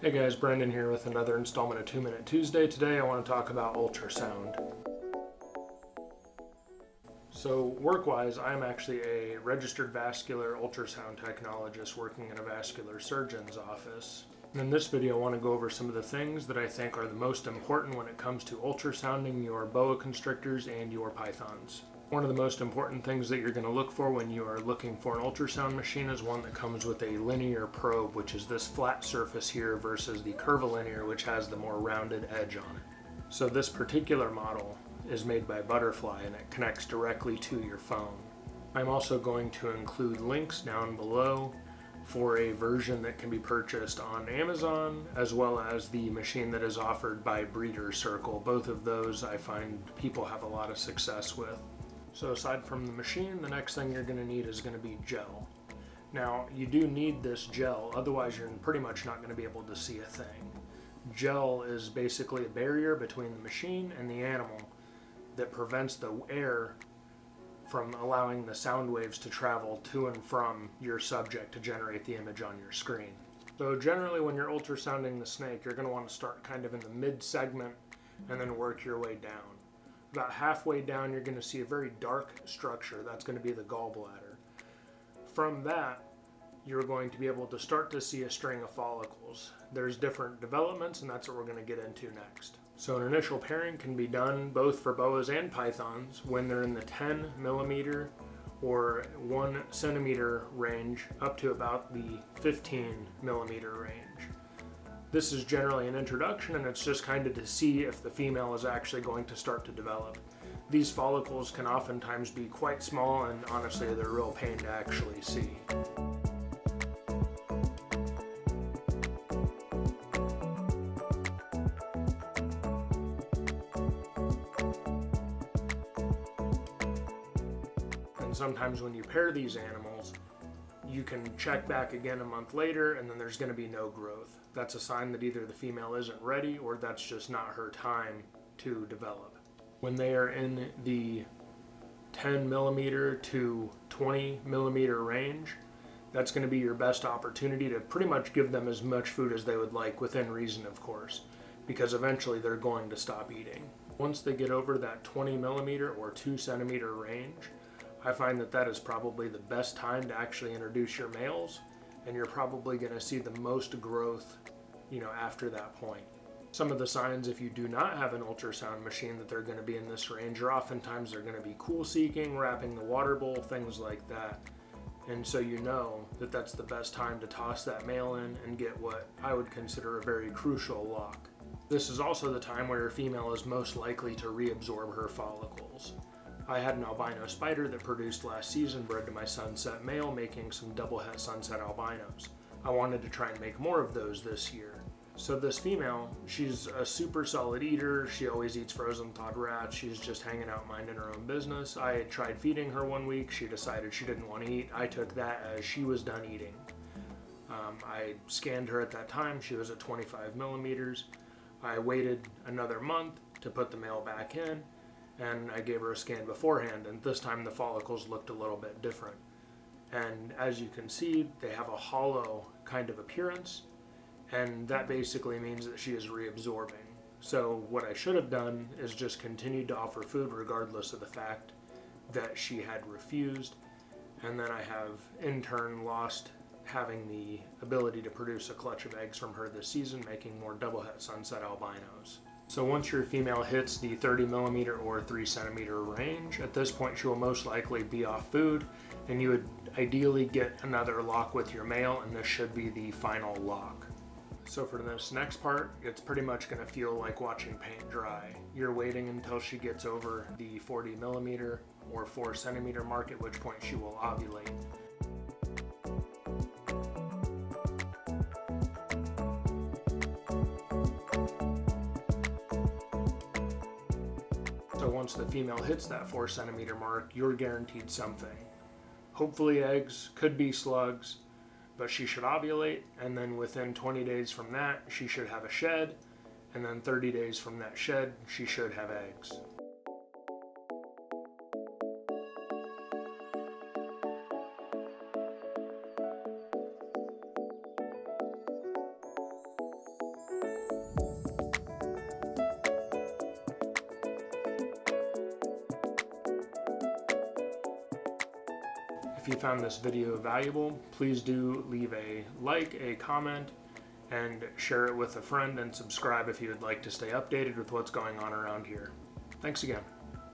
Hey guys, Brendan here with another installment of 2 Minute Tuesday. Today I want to talk about ultrasound. So work-wise, I'm actually a registered vascular ultrasound technologist working in a vascular surgeon's office. And in this video I want to go over some of the things that I think are the most important when it comes to ultrasounding your boa constrictors and your pythons. One of the most important things that you're going to look for when you are looking for an ultrasound machine is one that comes with a linear probe, which is this flat surface here, versus the curvilinear, which has the more rounded edge on it. So this particular model is made by Butterfly and it connects directly to your phone. I'm also going to include links down below for a version that can be purchased on Amazon, as well as the machine that is offered by Breeder Circle. Both of those I find people have a lot of success with. So aside from the machine, the next thing you're going to need is going to be gel. Now, you do need this gel, otherwise you're pretty much not going to be able to see a thing. Gel is basically a barrier between the machine and the animal that prevents the air from allowing the sound waves to travel to and from your subject to generate the image on your screen. So generally when you're ultrasounding the snake, you're going to want to start kind of in the mid-segment and then work your way down. About halfway down, you're going to see a very dark structure. That's going to be the gallbladder. From that, you're going to be able to start to see a string of follicles. There's different developments, and that's what we're going to get into next. So an initial pairing can be done both for boas and pythons when they're in the 10 millimeter or 1 centimeter range up to about the 15 millimeter range. This is generally an introduction, and it's just kind of to see if the female is actually going to start to develop. These follicles can oftentimes be quite small, and honestly they're a real pain to actually see. And sometimes when you pair these animals, you can check back again a month later and then there's going to be no growth. That's a sign that either the female isn't ready or that's just not her time to develop. When they are in the 10 millimeter to 20 millimeter range, that's going to be your best opportunity to pretty much give them as much food as they would like, within reason of course, because eventually they're going to stop eating. Once they get over that 20 millimeter or 2 centimeter range, I find that that is probably the best time to actually introduce your males, and you're probably going to see the most growth, after that point. Some of the signs, if you do not have an ultrasound machine, that they're going to be in this range, or oftentimes they're going to be cool seeking, wrapping the water bowl, things like that. And so you know that that's the best time to toss that male in and get what I would consider a very crucial lock. This is also the time where your female is most likely to reabsorb her follicles. I had an albino spider that produced last season, bred to my sunset male, making some double het sunset albinos. I wanted to try and make more of those this year. So this female, she's a super solid eater. She always eats frozen thawed rats. She's just hanging out minding her own business. I had tried feeding her one week. She decided she didn't want to eat. I took that as she was done eating. I scanned her at that time. She was at 25 millimeters. I waited another month to put the male back in, and I gave her a scan beforehand, and this time the follicles looked a little bit different. And as you can see, they have a hollow kind of appearance, and that basically means that she is reabsorbing. So what I should have done is just continued to offer food regardless of the fact that she had refused, and then I have in turn lost having the ability to produce a clutch of eggs from her this season, making more double het sunset albinos. So once your female hits the 30 millimeter or 3 centimeter range, at this point she will most likely be off food, and you would ideally get another lock with your male, and this should be the final lock. So for this next part, it's pretty much going to feel like watching paint dry. You're waiting until she gets over the 40 millimeter or 4 centimeter mark, at which point she will ovulate. So once the female hits that 4 centimeter mark, you're guaranteed something. Hopefully eggs, could be slugs, but she should ovulate, and then within 20 days from that, she should have a shed, and then 30 days from that shed, she should have eggs. If you found this video valuable, please do leave a like, a comment, and share it with a friend, and subscribe if you would like to stay updated with what's going on around here. Thanks again.